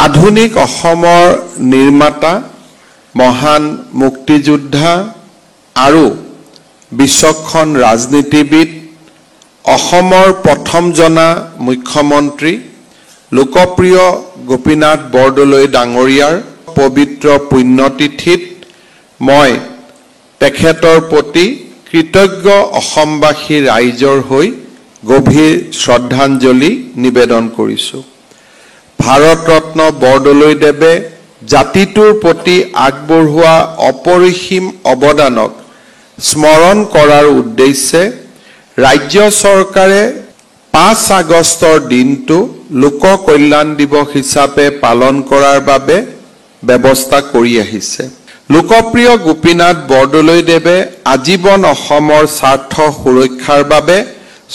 আধুনিক অসমৰ নিৰ্মাতা মহান মুক্তিযোদ্ধা আৰু বিচক্ষণ ৰাজনীতিবিদ অসমৰ প্ৰথম জনা মুখ্যমন্ত্ৰী লোকপ্ৰিয় গোপীনাথ বৰদলৈ ডাঙৰীয়াৰ পবিত্ৰ পুণ্যতিথিত মই তেখেতৰ প্ৰতি কৃতজ্ঞ অসমবাসী ৰাইজৰ হৈ গভীৰ শ্ৰদ্ধাঞ্জলি নিবেদন কৰিছোঁ। ভাৰত ৰত্ন বৰদলৈদেৱে জাতিটোৰ প্ৰতি আগবঢ়োৱা অপৰিসীম অৱদানক স্মৰণ কৰাৰ উদ্দেশ্যে ৰাজ্য চৰকাৰে 5 আগষ্টৰ দিনটো লোক কল্যাণ দিৱস হিচাপে পালন কৰাৰ বাবে ব্যৱস্থা কৰি আহিছে। লোকপ্ৰিয় গোপীনাথ বৰদলৈদেৱে আজীৱন অসমৰ স্বাৰ্থ সুৰক্ষাৰ বাবে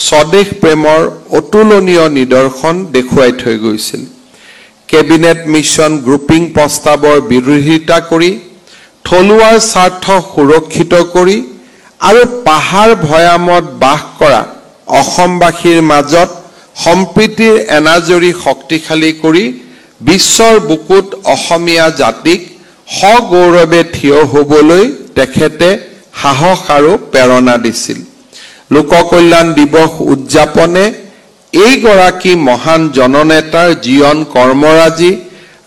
স্বদেশ প্ৰেমৰ অতুলনীয় নিদৰ্শন দেখুৱাই থৈ গৈছিল। কেবিনেট মিছন গ্ৰুপিং প্ৰস্তাৱৰ বিৰোধিতা কৰি থলুৱাৰ স্বাৰ্থ সুৰক্ষিত কৰি আৰু পাহাৰ ভৈয়ামত বাস কৰা অসমবাসীৰ মাজত সম্প্ৰীতিৰ এনাজৰী শক্তিশালী কৰি বিশ্বৰ বুকুত অসমীয়া জাতিক সগৌৰৱে থিয় হ'বলৈ তেখেতে সাহস আৰু প্ৰেৰণা দিছিল। লোক কল্যাণ দিৱস উদযাপনে এইগৰাকী মহান জননেতাৰ জীৱন কৰ্মৰাজি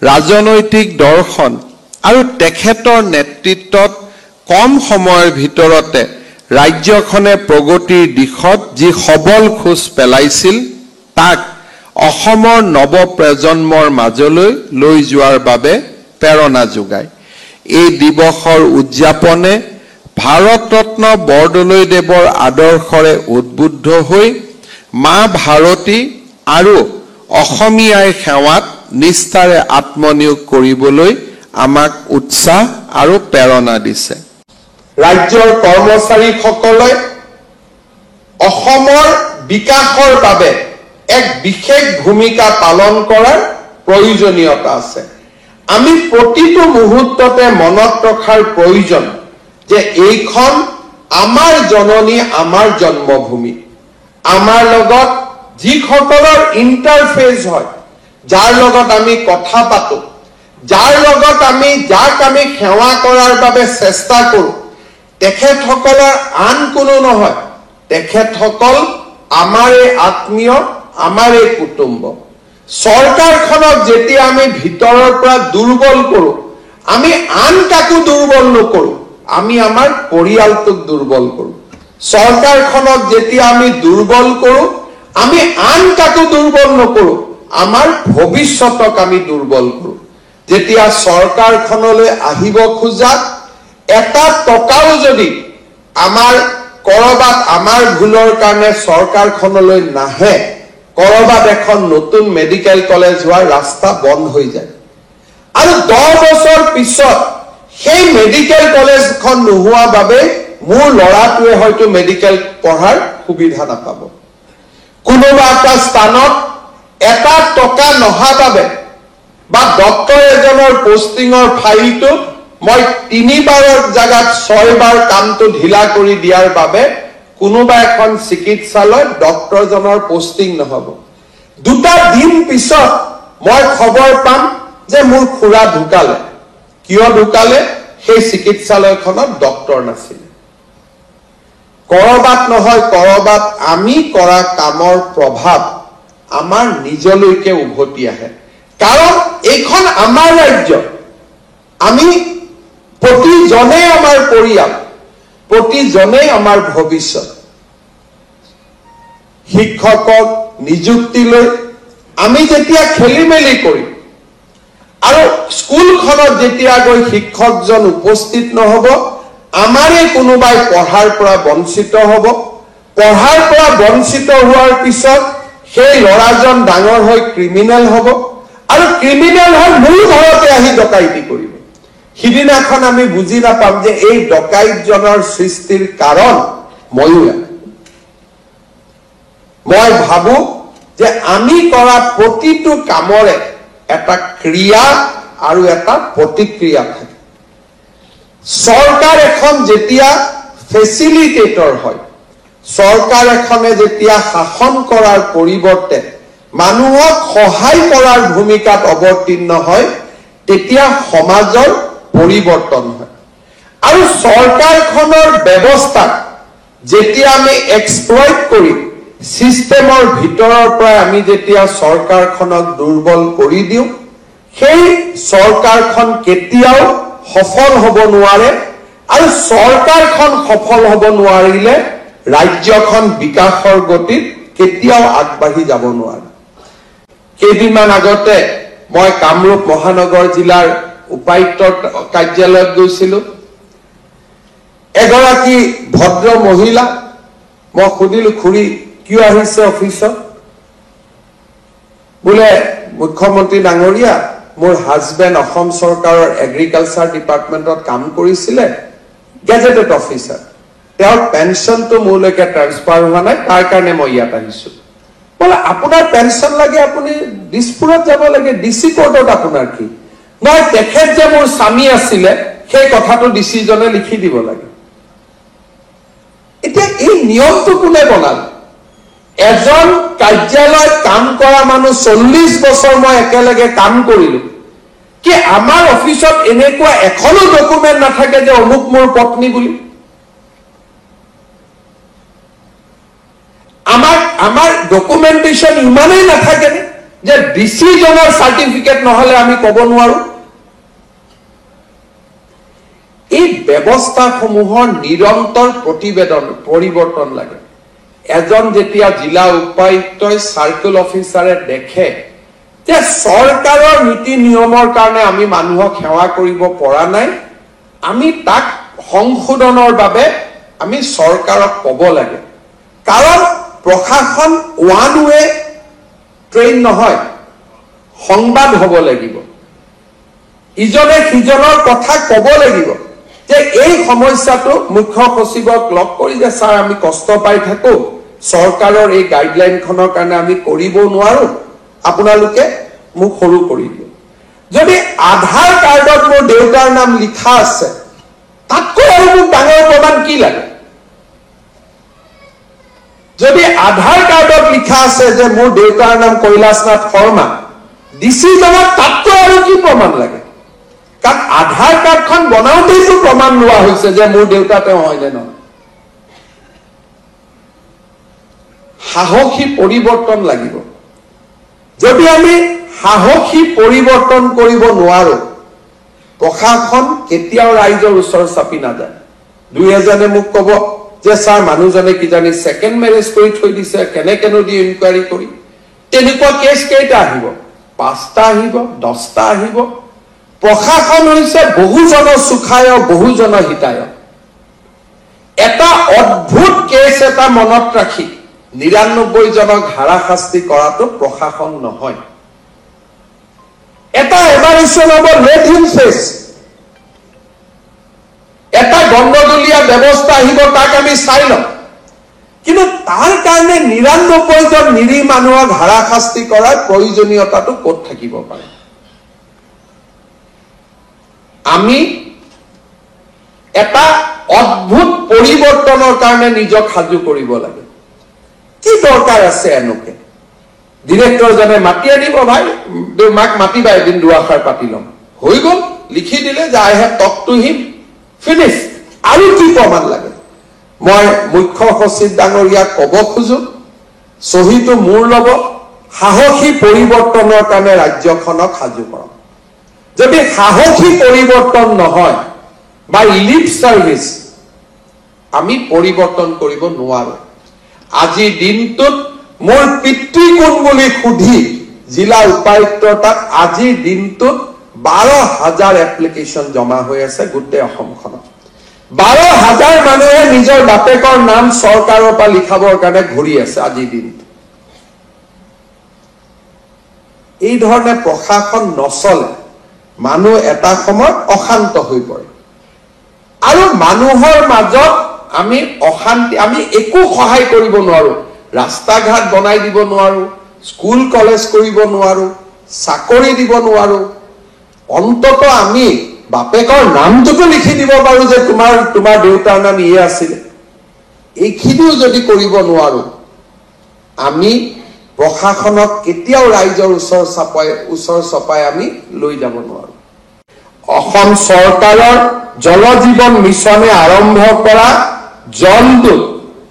ৰাজনৈতিক দৰ্শন আৰু তেখেতৰ নেতৃত্বত কম সময়ৰ ভিতৰতে ৰাজ্যখনে প্ৰগতিৰ দিশত যি সবল খোজ পেলাইছিল তাক অসমৰ নৱপ্ৰজন্মৰ মাজলৈ লৈ যোৱাৰ বাবে প্ৰেৰণা যোগায়। এই দিৱসৰ উদযাপনে ভাৰত ৰত্ন বৰদলৈদেৱৰ আদৰ্শৰে উদ্বুদ্ধ হৈ মা ভাৰতী আৰু অসমীয়াই সেৱাত নিষ্ঠাৰে আত্মনিয়োগ কৰিবলৈ আমাক উৎসাহ আৰু প্ৰেৰণা দিছে। ৰাজ্যৰ কৰ্মচাৰীসকলে অসমৰ বিকাশৰ বাবে এক বিশেষ ভূমিকা পালন কৰাৰ প্ৰয়োজনীয়তা আছে। আমি প্ৰতিটো মুহূৰ্ততে মনত ৰখাৰ প্ৰয়োজন যে এইখন আমাৰ জননী, আমাৰ জন্মভূমি। আমাৰ লগত যিসকলৰ ইণ্টাৰফেচ হয়, যাৰ লগত আমি কথা পাতো, যাক আমি সেৱা কৰাৰ বাবে চেষ্টা কৰোঁ, তেখেতসকলৰ আন কোনো নহয়, তেখেতসকল আমাৰে আত্মীয়, আমাৰে কুটুম্ব। চৰকাৰখনক যেতিয়া আমি ভিতৰৰ পৰা দুৰ্বল কৰোঁ, আমি আন কাকো দুৰ্বল নকৰোঁ, আমি আমাৰ পৰিয়ালটোক দুৰ্বল কৰোঁ। চৰকাৰখনক যেতিয়া আমি দুৰ্বল কৰোঁ, আমি আন কাকো দুৰ্বল নকৰোঁ, আমাৰ ভৱিষ্যতক আমি দুৰ্বল কৰোঁ। যেতিয়া চৰকাৰখনলৈ আহিব খোজা এটা টকাও যদি কৰবাত আমাৰ ভুলৰ কাৰণে চৰকাৰখনলৈ নাহে, কৰবাত এখন নতুন মেডিকেল কলেজ হোৱাৰ ৰাস্তা বন্ধ হৈ যায় আৰু 10 বছৰ পিছত সেই মেডিকেল কলেজখন নোহোৱা বাবে মোৰ ল'ৰাটোৱে হয়তো মেডিকেল পঢ়াৰ সুবিধা নাপাব। কোনোবা এটা স্থানত এটা টকা নহা বাবে বা ডক্টৰ এজনৰ পোষ্টিঙৰ ফাইলটো মই 3 বাৰৰ জাগাত 6 বাৰ কামটো ঢিলা কৰি দিয়াৰ বাবে কোনোবা এখন চিকিৎসালয়ত ডক্টৰজনৰ পোষ্টিং নহব। 2টা দিন পিছত মই খবৰ পাম যে মোৰ খুৰা ঢুকালে। কিয় ঢুকালে? সেই চিকিৎসালয়খনত ডক্টৰ নাছিল। কৰবাত নহয় কৰবাত আমি কৰা কামৰ প্ৰভাৱ আমাৰ নিজলৈকে উভতি আহে। কাৰণ এইখন আমাৰ ৰাজ্য, আমি প্ৰতিজনে আমাৰ পৰিয়াল, প্ৰতিজনে আমাৰ ভৱিষ্যত। শিক্ষকক নিযুক্তি লৈ আমি যেতিয়া খেলি মেলি কৰিম আৰু স্কুলখনত যেতিয়া গৈ শিক্ষকজন উপস্থিত নহব, আমাৰে কোনোবাই পঢ়াৰ পৰা বঞ্চিত হ'ব। পঢ়াৰ পৰা বঞ্চিত হোৱাৰ পিছত সেই ল'ৰাজন ডাঙৰ হৈ ক্ৰিমিনেল হ'ব আৰু ক্ৰিমিনেল হৈ মোৰ ঘৰতে আহি ডকাইতি কৰিব। সিদিনাখন আমি বুজি নাপাম যে এই ডকাইতজনৰ সৃষ্টিৰ কাৰণ ময়ো। মই ভাবো যে আমি কৰা প্ৰতিটো কামৰে এটা ক্ৰিয়া আৰু এটা প্ৰতিক্ৰিয়া থাকে। চৰকাৰ এখন যেতিয়া ফেচিলিটেটৰ হয়, চৰকাৰ এখনে যেতিয়া শাসন কৰাৰ পৰিৱৰ্তে মানুহক সহায় কৰাৰ ভূমিকাত অৱতীৰ্ণ হয় তেতিয়া সমাজৰ পৰিৱৰ্তন হয় আৰু চৰকাৰখনৰ ব্যৱস্থাক যেতিয়া আমি এক্সপ্লইট কৰি সিস্টেমৰ ভিতৰৰ পৰা আমি যেতিয়া চৰকাৰখনক দুৰ্বল কৰি দিওঁ সেই চৰকাৰখন কেতিয়াও সফল হ'ব নোৱাৰে আৰু চৰকাৰখন সফল হ'ব নোৱাৰিলে ৰাজ্যখন বিকাশৰ গতিত কেতিয়াও আগবাঢ়ি যাব নোৱাৰে কেইদিনমান আগতে মই কামৰূপ মহানগৰ জিলাৰ উপায়ুক্তৰ কাৰ্যালয়ত গৈছিলোঁ এগৰাকী ভদ্ৰ মহিলা মই সুধিলোঁ খুৰী কিয় আহিছে অফিসত বোলে মুখ্যমন্ত্ৰী ডাঙৰীয়া মোৰ হাজবেণ্ড অসম চৰকাৰৰ এগ্ৰিকালচাৰ ডিপাৰ্টমেণ্টত কাম কৰিছিলে গেজেটেড অফিচাৰ তেওঁৰ পেনশনটো মোৰলৈকে ট্ৰান্সফাৰ হোৱা নাই তাৰ কাৰণে মই ইয়াত আহিছোঁ বোলে আপোনাৰ পেনশন লাগে আপুনি দিছপুৰত যাব লাগে ডিসি কোৰ্টত আপোনাৰ কি মই তেখেত যে মোৰ স্বামী আছিলে সেই কথাটো ডিসি জনে লিখি দিব লাগে এতিয়া এই নিয়মটো কোনে বনালে এজন কাৰ্যালয়ত কাম কৰা মানুহ 40 বছৰ মই একেলগে কাম কৰিলো কি আমাৰ অফিসত এনেকুৱা এখনো ডকুমেন্ট নাথাকে যে অমুক মোৰ পত্নী বুলি আমাৰ ডকুমেন্টেশন ইমানেই নাথাকে যে ডিসি জনৰ সাৰ্টিফিকেট নহলে আমি কব নোৱাৰো এই ব্যৱস্থাসমূহৰ নিৰন্তৰ প্ৰতিবেদন পৰিৱৰ্তন লাগে এজন যেতিয়া জিলা উপায়ুক্তই সাৰ্কেল অফিচাৰে দেখে যে চৰকাৰৰ নীতি নিয়মৰ কাৰণে আমি মানুহক সেৱা কৰিব পৰা নাই আমি তাক সংশোধনৰ বাবে আমি চৰকাৰক ক'ব লাগে কাৰণ প্ৰশাসন ওয়ান ওয়ে ট্ৰেইন নহয় সংবাদ হ'ব লাগিব ইজনে সিজনৰ কথা ক'ব লাগিব যে এই সমস্যাটো মুখ্য সচিবক লগ কৰি যে স্যাৰ আমি কষ্ট পাই থাকো চৰকাৰৰ এই গাইডলাইনখনৰ কাৰণে আমি কৰিব নোৱাৰো আপোনালোকে মোক সৰু কৰি দিয়ক যদি আধাৰ কাৰ্ডত মোৰ দেউতাৰ নাম লিখা আছে তাতকৈ আৰু মোক ডাঙৰ প্ৰমাণ কি লাগে যদি আধাৰ কাৰ্ডত লিখা আছে যে মোৰ দেউতাৰ নাম কৈলাশনাথ শৰ্মা ডিসি জনক তাতকৈ আৰু কি প্ৰমাণ লাগে কাৰণ আধাৰ কাৰ্ডখন বনাওঁতেইতো প্ৰমাণ লোৱা হৈছে যে মোৰ দেউতা তেওঁ হয় নে নহয় সাহসী পৰিৱৰ্তন লাগিব যদি আমি সাহসী পৰিৱৰ্তন কৰিব নোৱাৰো প্ৰশাসন কেতিয়াও ৰাইজৰ ওচৰ চাপি নাযায় দুই এজনে মোক ক'ব যে স্যাৰ মানুহজনে কি জানি সেকেন্ড ম্যাৰেজ কৰি থৈ দিছে কেনেকেনো দি ইনকুৱাৰী কৰি তেনেকুৱা কেছ কেইটা আহিব 5টা আহিব 10টা আহিব প্ৰশাসন হৈছে বহুজনৰ সুখায় বহুজনৰ হিতায় এটা অদ্ভুত কেছ এটা মনত ৰাখি 99 জনক হাৰাশাস্তি কৰাটো প্ৰশাসন নহয় এটা এভালুয়েশন হ'ব লেট হিম ফেস এটা গণ্ডগোলীয়া ব্যৱস্থা আহিব তাক আমি চাই লম কিন্তু তাৰ কাৰণে 99 জন নিৰী মানুহক হাৰাশাস্তি কৰাৰ প্ৰয়োজনীয়তাটো ক'ত থাকিব পাৰে আমি এটা অদ্ভুত পৰিৱৰ্তনৰ কাৰণে নিজক সাজু কৰিব লাগে কি দৰকাৰ আছে এনেকে ডিৰেক্টৰ জনে মাতি আনিব ভাই মাক মাতিবা এদিন দুআষাৰ পাতি লম হৈ গল লিখি দিলে যে I have talk to him finish আৰু কি প্ৰমাণ লাগে মই মুখ্য সচিব ডাঙৰীয়াক ক'ব খোজো সহিটো মোৰ লব সাহসী পৰিৱৰ্তনৰ কাৰণে ৰাজ্যখনক সাজু কৰক যদি সাহসী পৰিৱৰ্তন নহয় বা লিপ সাৰ্ভিস আমি পৰিৱৰ্তন কৰিব নোৱাৰো আজি দিনটোত মোৰ পিতৃ কোন বুলি খুধি জিলা উপায়ুক্তৰ তাত আজি দিনটোত 12,000 এপ্লিকেশন জমা হৈ আছে গোটেই অসমখনত 12,000 মানুহে নিজৰ বাপেকৰ নাম চৰকাৰৰ পৰা লিখাবৰ কাৰণে ঘূৰি আছে আজি দিনটো এই ধৰণে প্ৰশাসন নচলে মানুহ এটা সময়ত অশান্ত হৈ পৰে আৰু মানুহৰ মাজত আমি অশান্তি আমি একো সহায় কৰিব নোৱাৰো ৰাস্তা ঘাট বনাই দিব নোৱাৰো স্কুল কলেজ কৰিব নোৱাৰো চাকৰি দিব নোৱাৰো অন্তত আমি বাপেকৰ নামটোকে লিখি দিব পাৰো যে তোমাৰ দেউতাৰ নাম ইয়ে আছিল এইখিনিও যদি কৰিব নোৱাৰো আমি প্ৰশাসনক কেতিয়াও ৰাইজৰ ওচৰ চপাই আমি লৈ যাব নোৱাৰো অসম চৰকাৰৰ জল জীৱন মিছনে আৰম্ভ কৰা জলদূত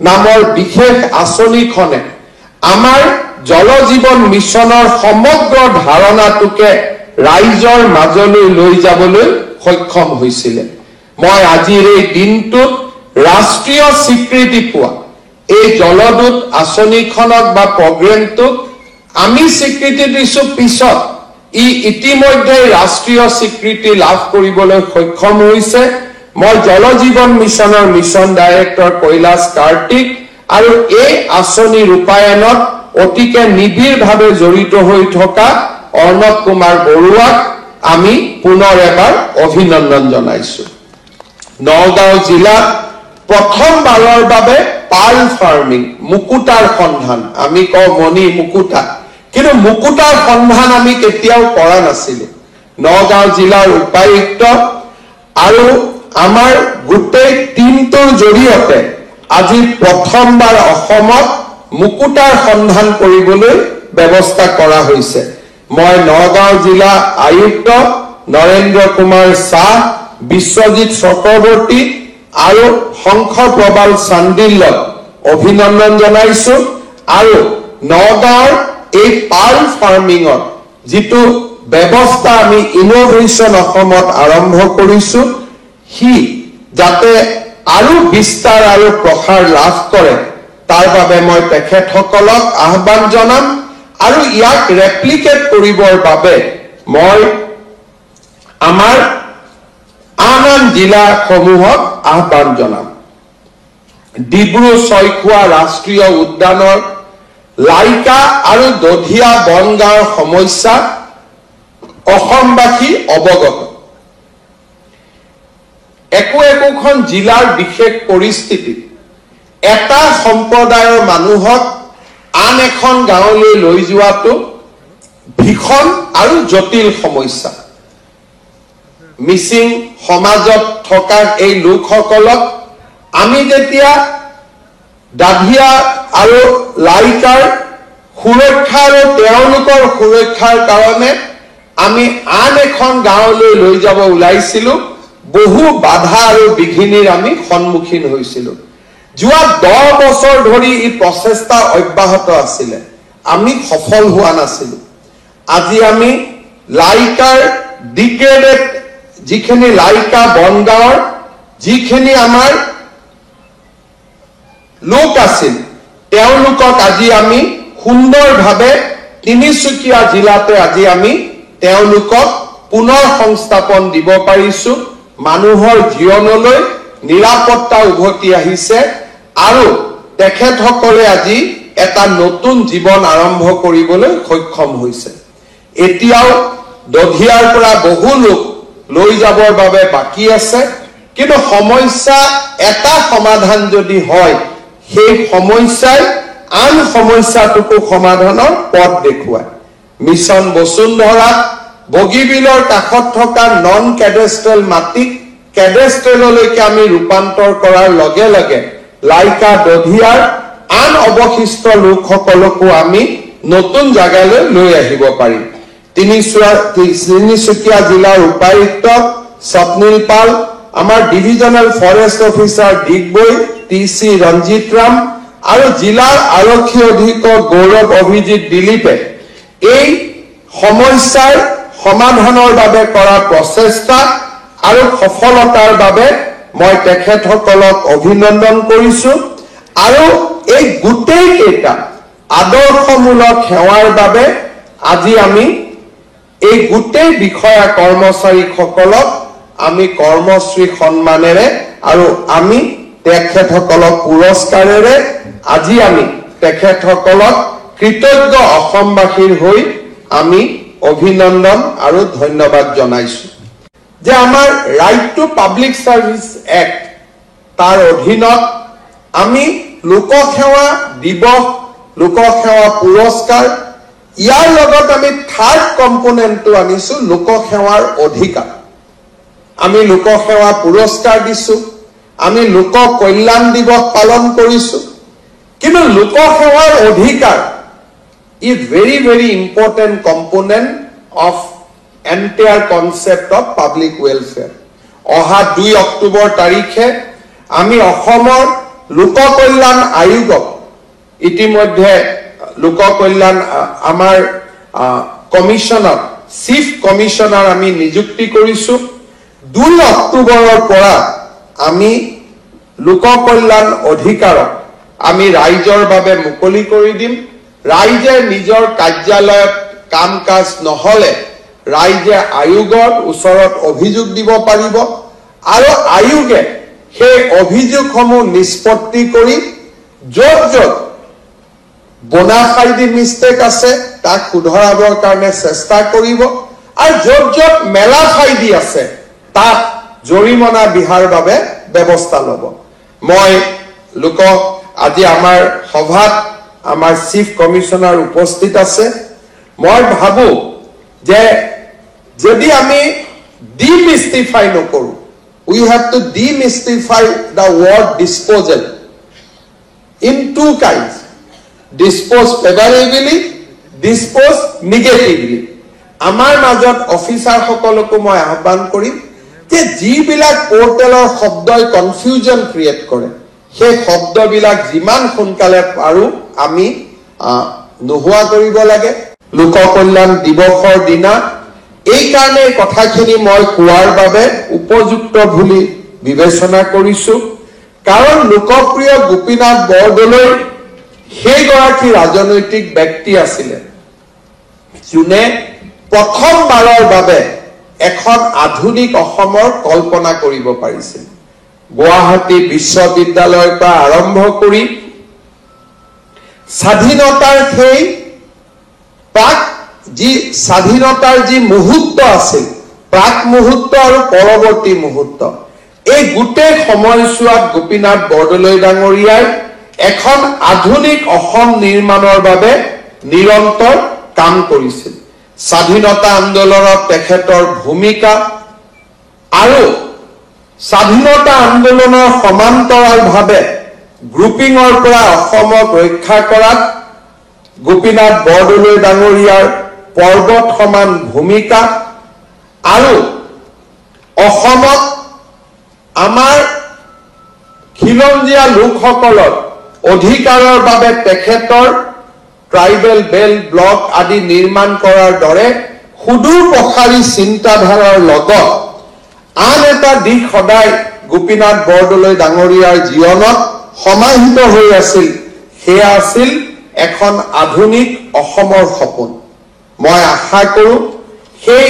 নামৰ বিশেষ আঁচনিখনে আমাৰ জল জীৱন মিছনৰ সমগ্ৰ ধাৰণাটোকে ৰাইজৰ মাজলৈ লৈ যাবলৈ সক্ষম হৈছিল মই আজিৰ এই দিনটোত ৰাষ্ট্ৰীয় স্বীকৃতি পোৱা এই জলদূত আঁচনিখনক বা প্ৰগ্ৰেমটোক আমি স্বীকৃতি দিছো পিছত ইতিমধ্যে ৰাষ্ট্ৰীয় স্বীকৃতি লাভ কৰিবলৈ সক্ষম হৈছে মই জল জীৱন মিছনৰ মিছন ডাইৰেক্টৰ কৈলাশ কাৰ্তিক আৰু এই আঁচনি ৰূপায়ণত অতিকে নিবিড়ভাৱে জড়িত হৈ থকা অৰ্ণৱ কুমাৰ বৰুৱাক আমি পুনৰ এবাৰ অভিনন্দন জনাইছো নগাঁও জিলাত প্ৰথমবাৰৰ বাবে পাৰ্ল ফাৰ্মিং মুকুতাৰ সন্ধান আমি কওঁ মণি মুকুতা কিন্তু মুকুতাৰ সন্ধান আমি কেতিয়াও কৰা নাছিলো নগাঁও জিলাৰ উপায়ুক্ত আৰু আমাৰ গোটেই টিমটোৰ জৰিয়তে আজি প্ৰথমবাৰ অসমত মুকুতাৰ সন্ধান কৰিবলৈ ব্যৱস্থা কৰা হৈছে মই নগাঁও জিলা আয়ুক্ত নৰেন্দ্ৰ কুমাৰ শাহ বিশ্বজিৎ চক্ৰৱৰ্তী আৰু শংখ প্ৰবাল চান্দিল্যক অভিনন্দন জনাইছো আৰু নগাঁৱৰ এই পাৰ্ল ফাৰ্মিঙৰ যিটো ব্যৱস্থা আমি ইনোভেশন অসমত আৰম্ভ কৰিছো হি যাতে আৰু বিস্তাৰ আৰু প্ৰসাৰ লাভ কৰে তাৰ বাবে মই তেখেতসকলক আহ্বান জনাম আৰু ইয়াক ৰেপ্লিকেট কৰিবৰ বাবে মই আমাৰ আন জিলাসমূহক আহ্বান জনাম ডিব্ৰু ছৈখোৱা ৰাষ্ট্ৰীয় উদ্যানৰ লাইকা আৰু দধিয়া বনগাঁৱৰ সমস্যা অসমবাসী অৱগত একোখন জিলাৰ বিশেষ পৰিস্থিতি এটা সম্প্ৰদায়ৰ মানুহক আন এখন গাঁৱলৈ লৈ যোৱাটো ভীষণ আৰু জটিল সমস্যা মিচিং সমাজত থকা এই লোকসকলক আমি যেতিয়া দাধিয়া আৰু লাইকাৰ সুৰক্ষা আৰু তেওঁলোকৰ সুৰক্ষাৰ কাৰণে আমি আন এখন গাঁৱলৈ লৈ যাব ওলাইছিলো বহু বাধা আৰু বিঘিনিৰ আমি সন্মুখীন হৈছিলো যোৱা 10 বছৰ ধৰি এই প্ৰচেষ্টা অব্যাহত আছিল আমি সফল হোৱা নাছিলো আজি আমি লাইকাৰ ডিগ্ৰেডেড যিখিনি লাইকা বনগাঁৱৰ যিখিনি আমাৰ লোক আছিল তেওঁলোকক আজি আমি সুন্দৰভাৱে তিনিচুকীয়া জিলাতে আজি আমি তেওঁলোকক পুনৰ সংস্থাপন দিব পাৰিছো মানুহৰ জীৱনলৈ নিৰাপত্তা উভতি আহিছে আৰু তেখেতসকলে আজি এটা নতুন জীৱন আৰম্ভ কৰিবলৈ সক্ষম হৈছে এতিয়াও দধিয়াৰ পৰা বহু লোক লৈ যাবৰ বাবে বাকি আছে কিন্তু সমস্যা এটা সমাধান যদি হয় সেই সমস্যাই আন সমস্যাটোকো সমাধানৰ পথ দেখুৱায় মিছন বসুন্ধৰা বগীবিলৰ কাষত থকা নন কেডেষ্ট্ৰেল মাটিক কেডেষ্ট্ৰেললৈকে আমি ৰূপান্তৰ কৰাৰ লগে লগে লাইকা দধিয়াৰ আন অৱশিষ্ট লোকসকলকো আমি নতুন জাগালৈ লৈ আহিব পাৰিম তিনিচুকীয়া জিলাৰ উপায়ুক্ত স্বপ্নিল পাল আমাৰ divisional forest officer Digboi TC Ranjit Ram আৰু জিলাৰ আৰক্ষী অধীক্ষক গৌৰৱ অভিজিৎ দিলীপে এই সমস্যাৰ সমাধানৰ বাবে কৰা প্ৰচেষ্টা আৰু সফলতাৰ বাবে মই তেখেতসকলক অভিনন্দন কৰিছো আৰু এই গোটেই কেইটা আদৰ্শমূলক সেৱাৰ বাবে আজি আমি এই গোটেই বিষয়া কৰ্মচাৰীসকলক আমি কৰ্মশ্ৰী সন্মানেৰে আৰু আমি তেখেতসকলক পুৰস্কাৰেৰে আজি আমি তেখেতসকলক কৃতজ্ঞ অসমবাসীৰ হৈ আমি অভিনন্দন আৰু ধন্যবাদ জনাইছো যে আমাৰ right to public service act তাৰ অধীনত আমি লোকসেৱা দিৱস লোকসেৱা পুৰস্কাৰ ইয়াৰ লগত আমি থাৰ্ড কম্পোনেন্টটো আনিছো লোকসেৱাৰ অধিকাৰ আমি লোকসেৱা পুৰস্কাৰ দিছো আমি লোক কল্যাণ দিৱস পালন কৰিছো কিন্তু লোকসেৱাৰ অধিকাৰ is very, very important component of entire concept of public welfare. অহা 2 অক্টোবৰ তাৰিখে আমি অসমৰ লোক কল্যাণ আয়োগক ইতিমধ্যে লোক কল্যাণ আমাৰ কমিশনাৰ চিফ কমিশনাৰ আমি নিযুক্তি কৰিছো 2 অক্টোবৰৰ পৰা আমি লোক কল্যাণ অধিকাৰক আমি ৰাইজৰ বাবে মুকলি কৰি দিম ৰাইজে নিজৰ কাৰ্যালয়ত কাম কাজ নহলে ৰাইজে আয়োগৰ ওচৰত অভিযোগ দিব পাৰিব আৰু আয়োগে সেই অভিযোগসমূহ নিষ্পত্তি কৰি য'ত বোনাফাইডি মিষ্টেক আছে তাক শুধৰাবৰ কাৰণে চেষ্টা কৰিব আৰু য'ত মেলাফাইডি আছে তাক জৰিমনা বিহাৰ বাবে ব্যৱস্থা ল'ব মই লোক আজি আমাৰ সভাত আমাৰ চিফ কমিশনাৰ উপস্থিত আছে মই ভাবো যে যদি আমি ডিমিষ্টিফাই নকৰো we have to demystify the word disposal in 2 kinds dispose favorably dispose negatively আমাৰ মাজত অফিচাৰ সকলকো মই আহ্বান কৰিম যে যিবিলাক পোৰ্টেলৰ শব্দই কনফিউজন ক্ৰিয়েট কৰে সেই শব্দবিলাক যিমান সোনকালে পাৰো আমি নোহোৱা কৰিব লাগে লোক কল্যাণ দিৱসৰ দিনা এই কাৰণে কথাখিনি মই কোৱাৰ বাবে উপযুক্ত বুলি বিবেচনা কৰিছো কাৰণ লোকপ্ৰিয় গোপীনাথ বৰদলৈ সেই গৰাকী ৰাজনৈতিক ব্যক্তি আছিল যোনে প্ৰথমবাৰৰ বাবে এখন আধুনিক অসমৰ কল্পনা কৰিব পাৰিছিল গুৱাহাটী বিশ্ববিদ্যালয়ৰ পৰা আৰম্ভ কৰি স্বাধীনতাৰ সেই প্ৰাক যি স্বাধীনতাৰ যি মুহূৰ্ত আছিল প্ৰাক মুহূৰ্ত আৰু পৰৱৰ্তী মুহূৰ্ত এই গোটেই সময়ছোৱাত গোপীনাথ বৰদলৈ ডাঙৰীয়াই এখন আধুনিক অসম নিৰ্মাণৰ বাবে নিৰন্তৰ কাম কৰিছিল স্বাধীনতা আন্দোলনত তেখেতৰ ভূমিকা আৰু স্বাধীনতা আন্দোলনৰ সমান্তৰালভাৱে গ্ৰুপিঙৰ পৰা অসমক ৰক্ষা কৰাত গোপীনাথ বৰদলৈ ডাঙৰীয়াৰ পৰ্বত সমান ভূমিকা আৰু অসমত আমাৰ খিলঞ্জীয়া লোকসকলৰ অধিকাৰৰ বাবে তেখেতৰ ট্ৰাইবেল বেল্ট ব্লক আদি নিৰ্মাণ কৰাৰ দৰে সুদূৰ প্ৰসাৰী চিন্তাধাৰাৰ লগত আন এটা দিশ সদায় গোপীনাথ বৰদলৈ ডাঙৰীয়াৰ জীৱনত সমাহিত হৈ আছিল সেয়া আছিল এখন আধুনিক অসমৰ সপোন মই আশা কৰো সেই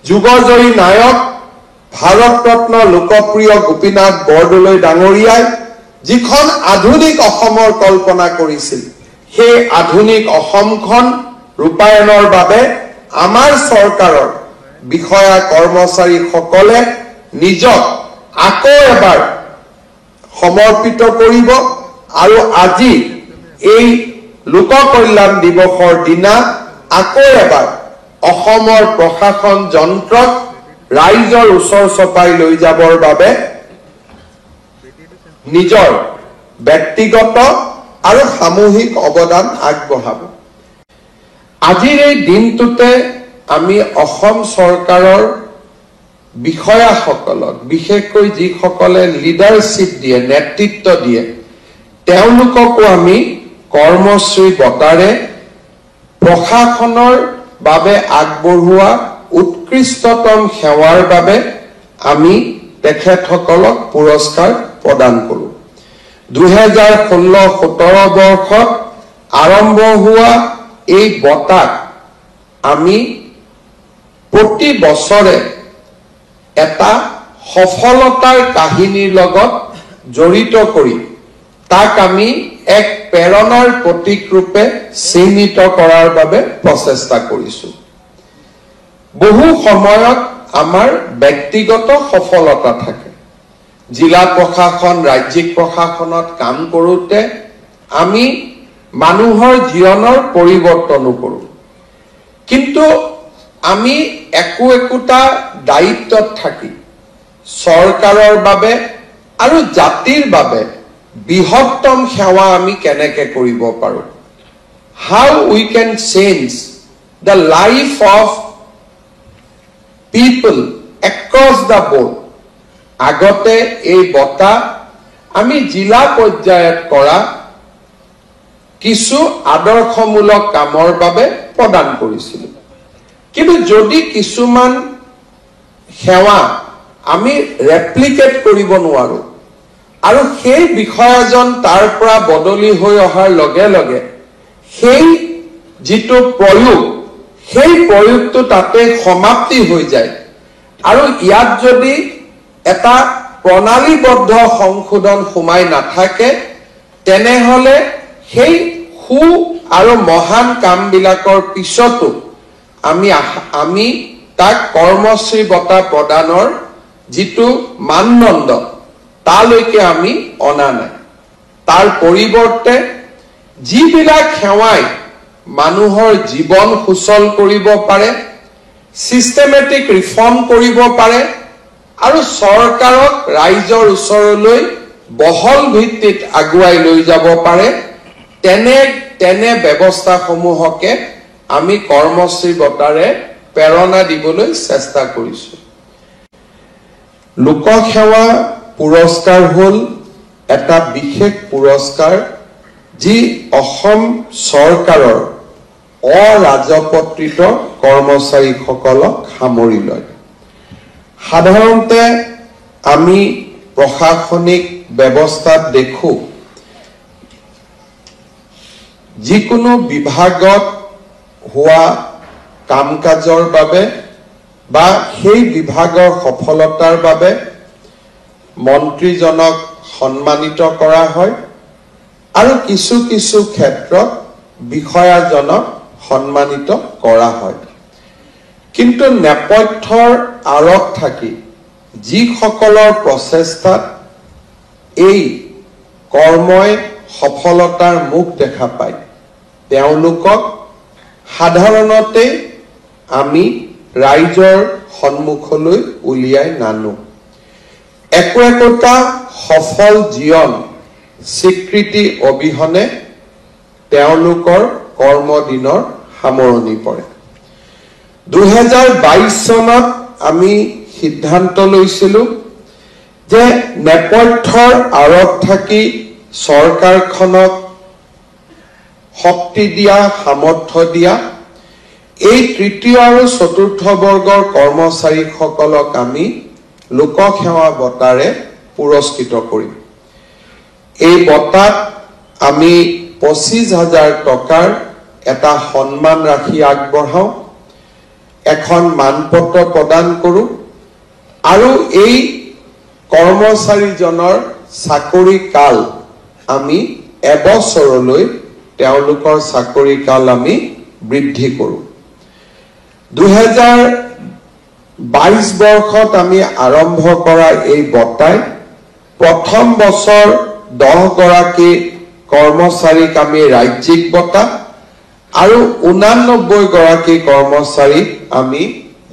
যুগজয়ী নায়ক ভাৰত ৰত্ন লোকপ্ৰিয় গোপীনাথ বৰদলৈ ডাঙৰীয়াই যিখন আধুনিক অসমৰ কল্পনা কৰিছিল সেই আধুনিক অসমখন ৰূপায়ণৰ বাবে আমাৰ চৰকাৰৰ বিষয়া কৰ্মচাৰী সকলে নিজক আকৌ এবাৰ সমৰ্পিত কৰিব আৰু আজি এই লোক কল্যাণ দিৱসৰ দিনা আকৌ এবাৰ অসমৰ প্ৰশাসন যন্ত্ৰক ৰাইজৰ ওচৰ চপাই লৈ যাবৰ বাবে নিজৰ ব্যক্তিগত আৰু সামূহিক অৱদান আগবঢ়াব আজিৰ এই দিনটোতে আমি অসম চৰকাৰৰ বিষয়াসকলক বিশেষকৈ যিসকলে লিডাৰশ্বিপ দিয়ে নেতৃত্ব দিয়ে তেওঁলোককো আমি কৰ্মশ্ৰী বঁটাৰে প্ৰশাসনৰ বাবে আগবঢ়োৱা উৎকৃষ্টতম সেৱাৰ বাবে আমি তেখেতসকলক পুৰস্কাৰ প্ৰদান কৰো 2016-17 বৰ্ষত আৰম্ভ হোৱা এই বঁটাক আমি প্ৰতি বছৰে এটা সফলতাৰ কাহিনীৰ লগত জড়িত কৰি তাক আমি এক প্ৰেৰণাৰ প্ৰতীক ৰূপে চিহ্নিত কৰাৰ বাবে প্ৰচেষ্টা কৰিছো বহু সময়ত আমাৰ ব্যক্তিগত সফলতা থাকে জিলা প্ৰশাসন ৰাজ্যিক প্ৰশাসনত কাম কৰোতে আমি মানুহৰ জীৱনৰ পৰিৱৰ্তন কৰো কিন্তু আমি একোটা দায়িত্বত থাকি চৰকাৰৰ বাবে আৰু জাতিৰ বাবে বৃহত্তম সেৱা আমি কেনেকৈ কৰিব পাৰো how we can change the life of people across the board. আগতে এই বঁটা আমি জিলা পৰ্যায়ত কৰা কিছু আদৰ্শমূলক কামৰ বাবে প্ৰদান কৰিছিল। কিন্তু যদি কিছুমান সেৱা আমি ৰেপ্লিকেট কৰিব নোৱাৰো আৰু সেই বিষয়জন তাৰ পৰা বদলি হৈ অহাৰ লগে লগে সেই যিটো প্ৰয়োগ সেই প্ৰয়োগটো তাতে সমাপ্তি হৈ যায় আৰু ইয়াত যদি এটা প্ৰণালীবদ্ধ সংশোধন সোমাই নাথাকে তেনেহলে সেই হু আৰু মহান কামবিলাকৰ পিছতো আমি তাক কৰ্মশ্ৰী বঁটা প্ৰদানৰ যিটো মানদণ্ড তালৈকে আমি অনা নাই। তাৰ পৰিৱৰ্তে যিবিলাক সেৱাই মানুহৰ জীৱন সুচল কৰিব পাৰে, সিস্টেমেটিক ৰিফৰ্ম কৰিব পাৰে আৰু চৰকাৰক ৰাইজৰ ওচৰলৈ বহল ভিত্তিত আগুৱাই লৈ যাব পাৰে, তেনে ব্যৱস্থাসমূহকে আমি কৰ্মশ্ৰী বঁটাৰে প্ৰেৰণা দিবলৈ চেষ্টা কৰিছো। লোকসেৱা পুৰস্কাৰ হল এটা বিশেষ পুৰস্কাৰ যি অসম চৰকাৰৰ অৰাজপত্ৰিত কৰ্মচাৰীসকলক সামৰি লয়। সাধাৰণতে আমি প্ৰশাসনিক ব্যৱস্থাত দেখো যিকোনো বিভাগত হোৱা কাম কাজৰ বাবে বা সেই বিভাগৰ সফলতাৰ বাবে মন্ত্ৰীজনক সন্মানিত কৰা হয় আৰু কিছু কিছু ক্ষেত্ৰত বিষয়াজনক সন্মানিত কৰা হয়। কিন্তু নেপথ্যৰ আঁৰত থাকি যিসকলৰ প্ৰচেষ্টাত এই কৰ্মই সফলতাৰ মুখ দেখা পায় তেওঁলোকক সাধাৰণতে আমি ৰাইজৰ সন্মুখলৈ উলিয়াই নানো। একোটা সফল জীৱন স্বীকৃতি অবিহনে তেওঁলোকৰ কৰ্মদিনৰ সামৰণি পৰে। 2022 চনত আমি সিদ্ধান্ত লৈছিলো যে নেপথ্যৰ আঁৰত থাকি চৰকাৰখনক শক্তি দিয়া, সামৰ্থ্য দিয়া এই তৃতীয় আৰু চতুৰ্থ বৰ্গৰ কৰ্মচাৰীসকলক আমি লোকসেৱা বঁটাৰে পুৰস্কৃত কৰিম। এই বঁটাত আমি 25,000 টকাৰ এটা সন্মান ৰাশি আগবঢ়াওঁ, এখন মানপত্ৰ প্ৰদান কৰো আৰু এই কৰ্মচাৰীজনৰ চাকৰি কাল আমি এবছৰলৈ তেওঁলোকৰ চাকৰি কাল আমি বৃদ্ধি কৰো। 2022 বৰ্ষত আমি আৰম্ভ কৰা এই বঁটাই প্ৰথম বছৰ 10 গৰাকী কৰ্মচাৰীক আমি ৰাজ্যিক বঁটা আৰু 89 গৰাকী কৰ্মচাৰীক আমি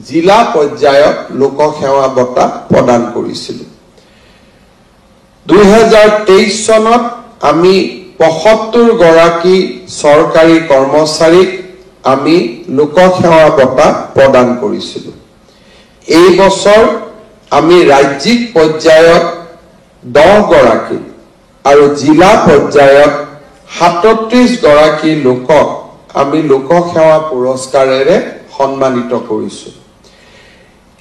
জিলা পৰ্যায়ত লোকসেৱা বঁটা প্ৰদান কৰিছিলো। 2023 চনত আমি 75 গৰাকী চৰকাৰী কৰ্মচাৰীক আমি লোকসেৱা বঁটা প্ৰদান কৰিছিলো। এই বছৰ আমি ৰাজ্যিক পৰ্যায়ত 10 গৰাকী আৰু জিলা পৰ্যায়ত 37 গৰাকী লোকক আমি লোকসেৱা পুৰস্কাৰেৰে সন্মানিত কৰিছো।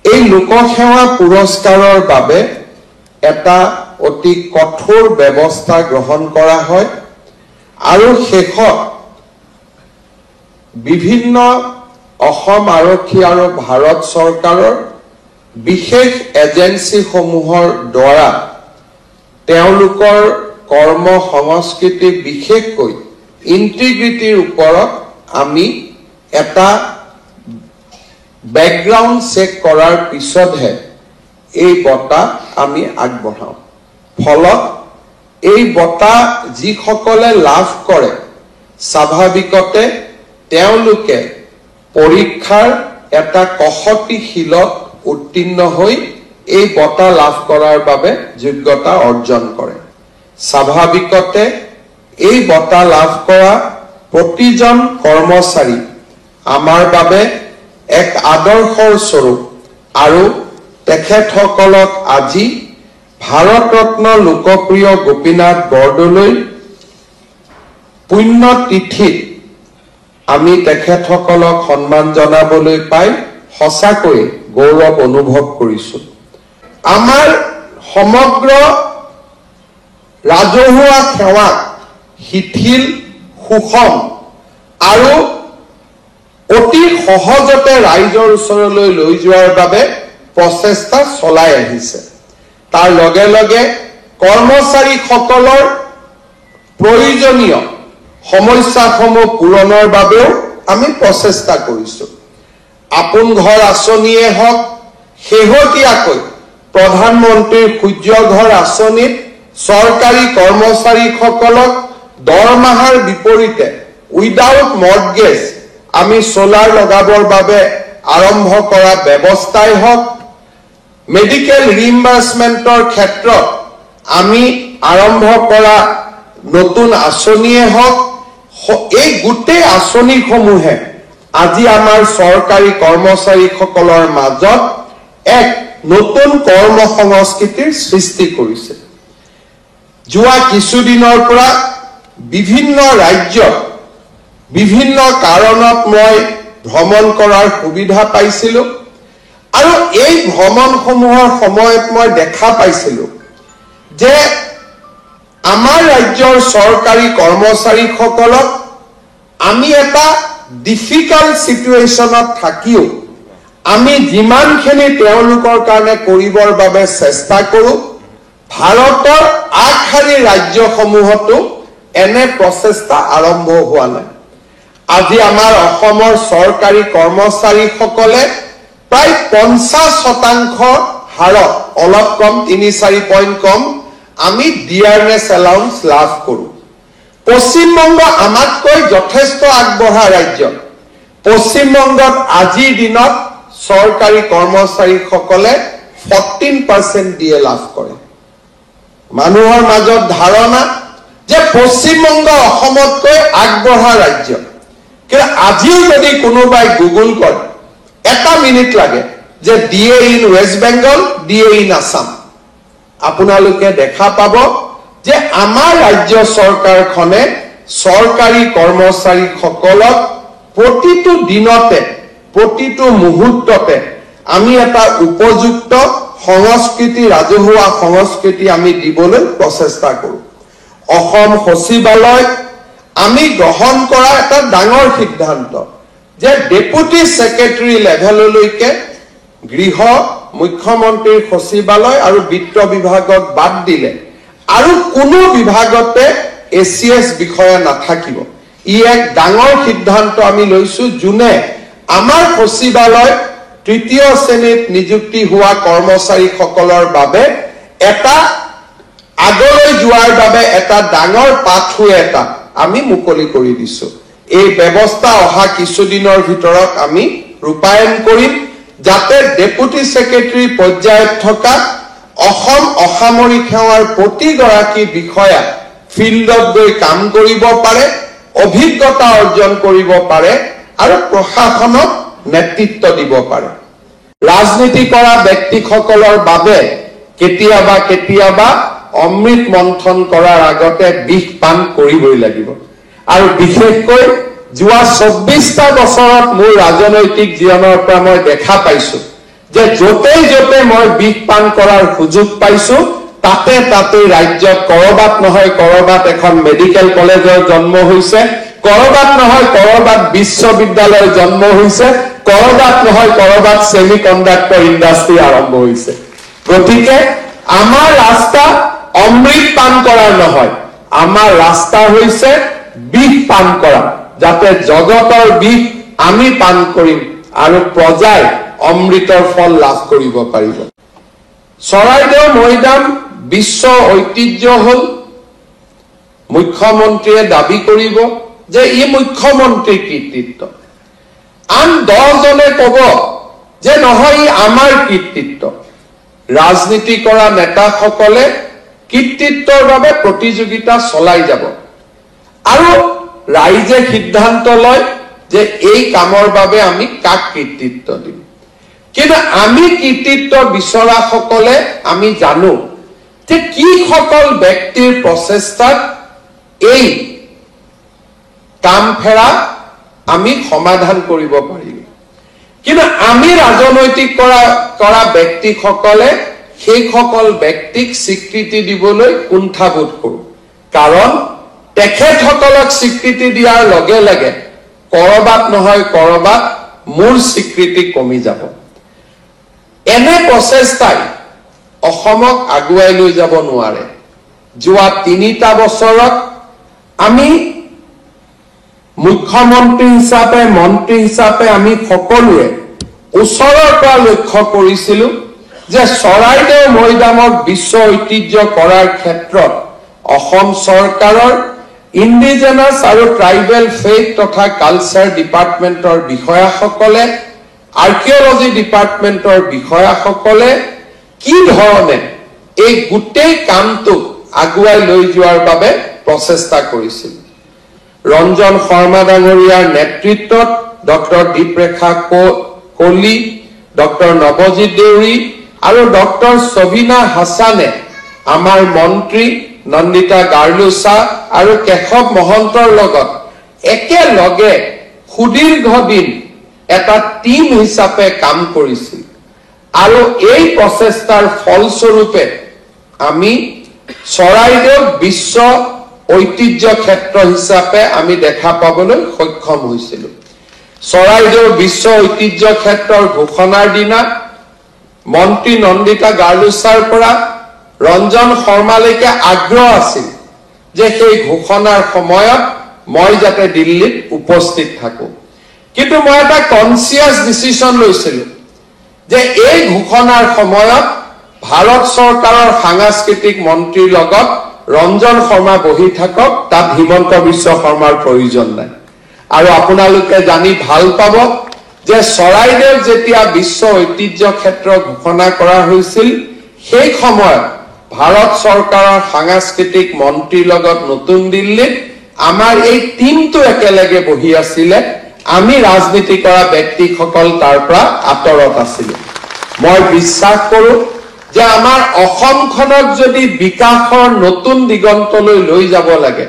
এই লোকসেৱা পুৰস্কাৰৰ বাবে এটা অতি কঠোৰ ব্যৱস্থা গ্ৰহণ কৰা হয় আৰু শেষত বিভিন্ন অসম আৰক্ষী আৰু ভাৰত চৰকাৰৰ বিশেষ এজেন্সিসমূহৰ দ্বাৰা তেওঁলোকৰ কৰ্ম সংস্কৃতি বিশেষকৈ ইন্টিগ্ৰিটিৰ ওপৰত আমি এটা বেকগ্ৰাউণ্ড চেক কৰাৰ পিছতহে এই বঁটা আমি আগবঢ়াওঁ। ফলত এই বঁটা যিসকলে লাভ কৰে স্বাভাৱিকতে তেওঁলোকে পৰীক্ষাৰ এটা কসটিশীলত উত্তীৰ্ণ হৈ এই বঁটা লাভ কৰাৰ বাবে যোগ্যতা অৰ্জন কৰে। স্বাভাৱিকতে এই বঁটা লাভ কৰা প্ৰতিজন কৰ্মচাৰী আমাৰ বাবে এক আদৰ্শৰ স্বৰূপ আৰু তেখেতসকলক আজি ভাৰত ৰত্ন লোকপ্ৰিয় গোপীনাথ বৰদলৈ পুণ্য তিথিত আমি তেখেতসকলক সন্মান জনাবলৈ পাই সঁচাকৈ গৌৰৱ অনুভৱ কৰিছো। আমাৰ সমগ্ৰ ৰাজহুৱা সেৱাক শিথিল সুষম আৰু অতি সহজতে ৰাইজৰ ওচৰলৈ লৈ যোৱাৰ বাবে প্ৰচেষ্টা চলাই আহিছে। তাৰ লগে লগে কৰ্মচাৰীসকলৰ প্ৰয়োজনীয় সমস্যাসমূহ পূৰণৰ বাবেও আমি প্ৰচেষ্টা কৰিছো। আপোন ঘৰ আঁচনিয়ে হওক, শেহতীয়াকৈ প্ৰধানমন্ত্ৰীৰ সূৰ্য ঘৰ আঁচনিত চৰকাৰী কৰ্মচাৰীসকলক দৰমহাৰ বিপৰীতে উইদাউট মৰ্টগেজ আমি সোলাৰ লগাবৰ বাবে আৰম্ভ কৰা ব্যৱস্থাই হওক, মেডিকেল ৰিইম্বাৰ্সমেন্টৰ ক্ষেত্ৰত আমি আৰম্ভ কৰা নতুন আঁচনিয়ে হওক, এই গোটেই আঁচনিসমূহে আজি আমাৰ চৰকাৰী কৰ্মচাৰীসকলৰ মাজত এক নতুন কৰ্ম সংস্কৃতিৰ সৃষ্টি কৰিছে। যোৱা কিছুদিনৰ পৰা বিভিন্ন ৰাজ্যত বিভিন্ন কাৰণত মই ভ্ৰমণ কৰাৰ সুবিধা পাইছিলো আৰু এই ভ্ৰমণসমূহৰ সময়ত মই দেখা পাইছিলো যে আমাৰ ৰাজ্যৰ চৰকাৰী কৰ্মচাৰীসকলক আমি এটা ডিফিকাল্ট সিচুৱেশ্যনত থাকিও আমি যিমানখিনি তেওঁলোকৰ কাৰণে কৰিবৰ বাবে চেষ্টা কৰো, ভাৰতৰ আগশাৰী ৰাজ্যসমূহতো এনে প্ৰচেষ্টা আৰম্ভ হোৱা নাই। আজি আমাৰ অসমৰ চৰকাৰী কৰ্মচাৰীসকলে প্ৰায় 50% হাৰত, অলপ কম 3-4 পইণ্ট কম, আমি ডিয়াৰনেছ এলাউন্স লাভ কৰো। পশ্চিমবংগ আমাতকৈ যথেষ্ট আগবঢ়া ৰাজ্য। পশ্চিমবংগত আজিৰ দিনত চৰকাৰী কৰ্মচাৰীসকলে 14% ডিএ লাভ কৰে। মানুহৰ মাজত ধাৰণা যে পশ্চিমবংগ অসমতকৈ আগবঢ়া ৰাজ্য, কিন্তু আজিও যদি কোনোবাই গুগল কৰে, 1 মিনিট লাগে যে DA in West Bengal, DA in Assam, আপোনালোকে দেখা পাব যে আমাৰ ৰাজ্য চৰকাৰখনে চৰকাৰী কৰ্মচাৰীসকলক প্ৰতিটো দিনতে প্ৰতিটো মুহূৰ্ততে আমি এটা উপযুক্ত সংস্কৃতি, ৰাজহুৱা সংস্কৃতি আমি দিবলৈ প্ৰচেষ্টা কৰো। অসম সচিবালয় আমি গ্ৰহণ কৰা এটা ডাঙৰ সিদ্ধান্ত যে ডেপুটি সেক্ৰেটাৰী লেভেললৈকে গৃহ, মুখ্যমন্ত্ৰীৰ সচিবালয় আৰু বিত্ত বিভাগক বাদ দিলে আৰু কোনো বিভাগতে এছিএছ বিষয়া নাথাকিব। ই এক ডাঙৰ সিদ্ধান্ত আমি লৈছো, যোনে আমাৰ সচিবালয় তৃতীয় শ্ৰেণীত নিযুক্তি হোৱা কৰ্মচাৰীসকলৰ বাবে এটা আগলৈ যোৱাৰ বাবে এটা ডাঙৰ পাথৱে এটা আমি মুকলি কৰি দিছো। এই ব্যৱস্থা অহা কিছুদিনৰ ভিতৰত আমি ৰূপায়ণ কৰিম, যাতে ডেপুটি সেক্ৰেটাৰী পৰ্যায়ত থকা অসম অসামৰিক সেৱাৰ প্ৰতিগৰাকী বিষয়া ফিল্ডত গৈ কাম কৰিব পাৰে, অভিজ্ঞতা অৰ্জন কৰিব পাৰে আৰু প্ৰশাসনক নেতৃত্ব দিব পাৰে। ৰাজনীতি কৰা ব্যক্তিসকলৰ বাবে কেতিয়াবা কেতিয়াবা অমৃত মন্থন কৰাৰ আগতে বিষ পান কৰিবই লাগিব। আৰু বিশেষকৈ যোৱা 24টা বছৰত মোৰ ৰাজনৈতিক জীৱনৰ পৰা মই দেখা পাইছো যে য'তেই য'তে মই বিষ পান কৰাৰ সুযোগ পাইছো, তাতে তাতে ৰাজ্যত কৰবাত নহয় কৰবাত এখন মেডিকেল কলেজৰ জন্ম হৈছে, কৰবাত নহয় কৰবাত বিশ্ববিদ্যালয়ৰ জন্ম হৈছে, কৰবাত নহয় কৰবাত সেমি কণ্ডাক্টৰ ইণ্ডাষ্ট্ৰি আৰম্ভ হৈছে। গতিকে আমাৰ ৰাস্তা অমৃত পান কৰাৰ নহয়, আমাৰ ৰাস্তা হৈছে বিষ পান কৰা, যাতে জগতৰ বিষ আমি পান কৰিম আৰু প্ৰজাই অমৃতৰ ফল লাভ কৰিব পাৰিব। চৰাইদেউ মৈদাম বিশ্ব ঐতিহ্য হল। মুখ্যমন্ত্ৰীয়ে দাবী কৰিব যে ই মুখ্যমন্ত্ৰীৰ কৃতিত্ব, আন 10 জনে কব যে নহয় ই আমাৰ কৃতিত্ব। ৰাজনীতি কৰা নেতাসকলে কৃতিত্বৰ বাবে প্ৰতিযোগিতা চলাই যাব আৰু ৰাইজে সিদ্ধান্ত লয় যে এই কামৰ বাবে আমি কাক কৃতিত্ব দিম। কিন্তু আমি কৃতিত্ব বিচৰা সকলে আমি জানো যে কি সকল ব্যক্তিৰ প্ৰচেষ্টাত এই কাম ফেৰা আমি সমাধান কৰিব পাৰিম। কিন্তু আমি ৰাজনৈতিক কৰা ব্যক্তিসকলে সেই সকল ব্যক্তিক স্বীকৃতি দিবলৈ কুণ্ঠাবোধ কৰোঁ। কাৰণ তেখেতসকলক স্বীকৃতি দিয়াৰ লগে লগে কৰবাত নহয় কৰবাত মোৰ স্বীকৃতি কমি যাব। এনে প্ৰচেষ্টাই অসমক আগুৱাই লৈ যাব নোৱাৰে। যোৱা 3টা বছৰত আমি মুখ্যমন্ত্ৰী হিচাপে মন্ত্ৰী হিচাপে আমি সকলোৱে ওচৰৰ পৰা লক্ষ্য কৰিছিলোঁ যে চৰাইদেউ মৈদামক বিশ্ব ঐতিহ্য কৰাৰ ক্ষেত্ৰত অসম চৰকাৰৰ ইণ্ডিজেনাছ আৰু ট্ৰাইবেল ফেথ তথা কালচাৰ ডিপাৰ্টমেণ্টৰ বিষয়াসকলে আৰ্কিঅলজি ডিপাৰ্টমেণ্টৰ বিষয়াসকলে কি ধৰণে এই গোটেই কামটোক আগুৱাই লৈ যোৱাৰ বাবে প্ৰচেষ্টা কৰিছিল। ৰঞ্জন শৰ্মা ডাঙৰীয়াৰ নেতৃত্বত ডক্টৰ দীপৰেখা কলি, ডক্টৰ নৱজিৎ দেউৰী আৰু ডক্টৰ ছবিনা হাছানে আমাৰ মন্ত্ৰী নন্দিতা গাৰ্লুচা আৰু কেশৱ মহন্তৰ লগত একেলগে সুদীৰ্ঘ দিন এটা টিম হিচাপে কাম কৰিছিল। আৰু এই প্ৰচেষ্টাৰ ফলস্বৰূপে আমি চৰাইদেউ বিশ্ব ঐতিহ্য ক্ষেত্ৰ হিচাপে আমি দেখা পাবলৈ সক্ষম হৈছিলোঁ। চৰাইদেউ বিশ্ব ঐতিহ্য ক্ষেত্ৰৰ ঘোষণাৰ দিনা মন্ত্ৰী নন্দিতা গাৰ্লুচাৰ পৰা ৰঞ্জন শৰ্মালৈকে আগ্ৰহ আছিল যে সেই ঘোষণাৰ সময়ত মই যাতে দিল্লীত উপস্থিত থাকোঁ। কিন্তু মই এটা কনচিয়াছ ডিচিশ্যন লৈছিলোঁ যে এই ঘোষণাৰ সময়ত ভাৰত চৰকাৰৰ সাংস্কৃতিক মন্ত্ৰীৰ লগত ৰঞ্জন শৰ্মা বহি থাকক, তাত হিমন্ত বিশ্ব শৰ্মাৰ প্ৰয়োজন নাই। আৰু আপোনালোকে জানি ভাল পাব যে চৰাইদেউ যেতিয়া বিশ্ব ঐতিহ্য ক্ষেত্ৰ ঘোষণা কৰা হৈছিল সেই সময়ত ভাৰত চৰকাৰৰ সাংস্কৃতিক মন্ত্ৰীৰ লগত নতুন দিল্লীত আমাৰ এই টিমটো একেলগে বহি আছিলে। আমি ৰাজনীতি কৰা ব্যক্তিসকল তাৰ পৰা আঁতৰত আছিলোঁ। মই বিশ্বাস কৰোঁ যে আমাৰ অসমখনক যদি বিকাশৰ নতুন দিগন্তলৈ লৈ যাব লাগে,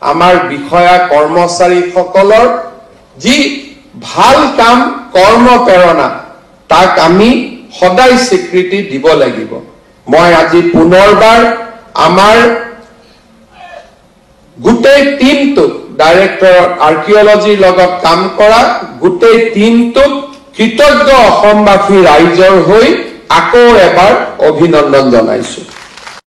আমাৰ বিষয়া কৰ্মচাৰীসকলৰ যি ভাল কাম কৰ্ম প্ৰেৰণা তাক আমি সদায় স্বীকৃতি দিব লাগিব। মই আজি পুনৰবাৰ আমাৰ গোটেই টিমটোক ডাইৰেক্টৰ আৰ্কিঅলজিৰ লগত কাম কৰা গোটেই টিমটোক কৃতজ্ঞ অসমবাসী ৰাইজৰ হৈ আকৌ এবাৰ অভিনন্দন জনাইছোঁ।